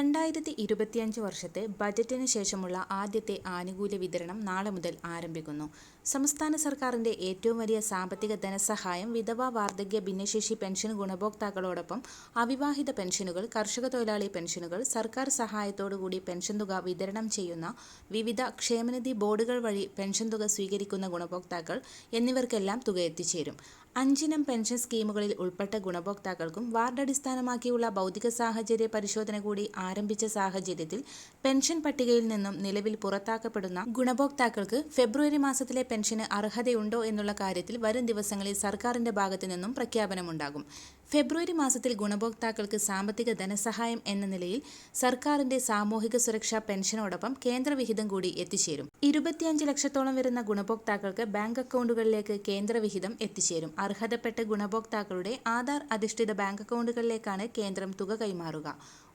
2025 വർഷത്തെ ബജറ്റിന് ശേഷമുള്ള ആദ്യത്തെ ആനുകൂല്യ വിതരണം നാളെ മുതൽ ആരംഭിക്കുന്നു. സംസ്ഥാന സർക്കാരിന്റെ ഏറ്റവും വലിയ സാമ്പത്തിക ധനസഹായം വിധവാ, വാർദ്ധക്യ, ഭിന്നശേഷി പെൻഷൻ ഗുണഭോക്താക്കളോടൊപ്പം അവിവാഹിത പെൻഷനുകൾ, കർഷക തൊഴിലാളി പെൻഷനുകൾ, സർക്കാർ സഹായത്തോടുകൂടി പെൻഷൻ തുക വിതരണം ചെയ്യുന്ന വിവിധ ക്ഷേമനിധി ബോർഡുകൾ വഴി പെൻഷൻ തുക സ്വീകരിക്കുന്ന ഗുണഭോക്താക്കൾ എന്നിവർക്കെല്ലാം തുക എത്തിച്ചേരും. 5 ഇനം പെൻഷൻ സ്കീമുകളിൽ ഉൾപ്പെട്ട ഗുണഭോക്താക്കൾക്കും വാർഡടിസ്ഥാനമാക്കിയുള്ള ഭൗതിക സാഹചര്യ പരിശോധന കൂടി ആരംഭിച്ച സാഹചര്യത്തിൽ പെൻഷൻ പട്ടികയിൽ നിന്നും നിലവിൽ പുറത്താക്കപ്പെടുന്ന ഗുണഭോക്താക്കൾക്ക് ഫെബ്രുവരി മാസത്തിലെ പെൻഷന് അർഹതയുണ്ടോ എന്നുള്ള കാര്യത്തിൽ വരും ദിവസങ്ങളിൽ സർക്കാരിന്റെ ഭാഗത്തു നിന്നും പ്രഖ്യാപനമുണ്ടാകും. ഫെബ്രുവരി മാസത്തിൽ ഗുണഭോക്താക്കൾക്ക് സാമ്പത്തിക ധനസഹായം എന്ന നിലയിൽ സർക്കാരിന്റെ സാമൂഹിക സുരക്ഷാ പെൻഷനോടൊപ്പം കേന്ദ്രവിഹിതം കൂടി എത്തിച്ചേരും. 25 ലക്ഷത്തോളം വരുന്ന ഗുണഭോക്താക്കൾക്ക് ബാങ്ക് അക്കൗണ്ടുകളിലേക്ക് കേന്ദ്രവിഹിതം എത്തിച്ചേരും. അർഹതപ്പെട്ട ഗുണഭോക്താക്കളുടെ ആധാർ അധിഷ്ഠിത ബാങ്ക് അക്കൗണ്ടുകളിലേക്കാണ് കേന്ദ്രം തുക കൈമാറുക.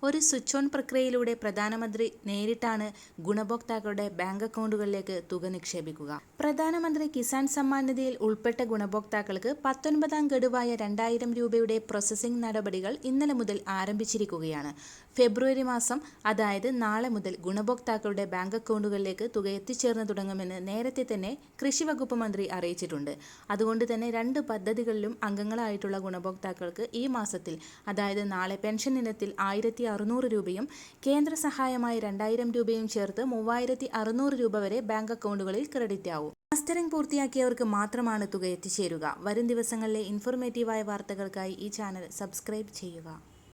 ഒരു സ്വിച്ച് ഓൺ പ്രക്രിയയിലൂടെ പ്രധാനമന്ത്രി നേരിട്ടാണ് ഗുണഭോക്താക്കളുടെ ബാങ്ക് അക്കൗണ്ടുകളിലേക്ക് തുക നിക്ഷേപിക്കുക. പ്രധാനമന്ത്രി കിസാൻ സമ്മാൻ നിധിയിൽ ഉൾപ്പെട്ട ഗുണഭോക്താക്കൾക്ക് 19ാം ഗഡുവായ 2000 രൂപയുടെ പ്രോസസ്സിംഗ് നടപടികൾ ഇന്നലെ മുതൽ ആരംഭിച്ചിരിക്കുകയാണ്. ഫെബ്രുവരി മാസം, അതായത് നാളെ മുതൽ ഗുണഭോക്താക്കളുടെ ബാങ്ക് അക്കൗണ്ടുകളിലേക്ക് തുക എത്തിച്ചേർന്ന് തുടങ്ങുമെന്ന് നേരത്തെ തന്നെ കൃഷി വകുപ്പ് മന്ത്രി അറിയിച്ചിട്ടുണ്ട്. അതുകൊണ്ട് തന്നെ 2 പദ്ധതികളിലും അംഗങ്ങളായിട്ടുള്ള ഗുണഭോക്താക്കൾക്ക് ഈ മാസത്തിൽ, അതായത് നാളെ പെൻഷൻ ഇനത്തിൽ 1600 രൂപയും കേന്ദ്ര സഹായമായി 2000 രൂപയും ചേർത്ത് 3600 രൂപ വരെ ബാങ്ക് അക്കൗണ്ടുകളിൽ ക്രെഡിറ്റ് ആവും. മാസ്റ്ററിംഗ് പൂർത്തിയാക്കിയവർക്ക് മാത്രമാണ് തുക എത്തിച്ചേരുക. വരും ദിവസങ്ങളിലെ ഇൻഫോർമേറ്റീവായ വാർത്തകൾക്കായി ഈ ചാനൽ സബ്സ്ക്രൈബ് ചെയ്യുക.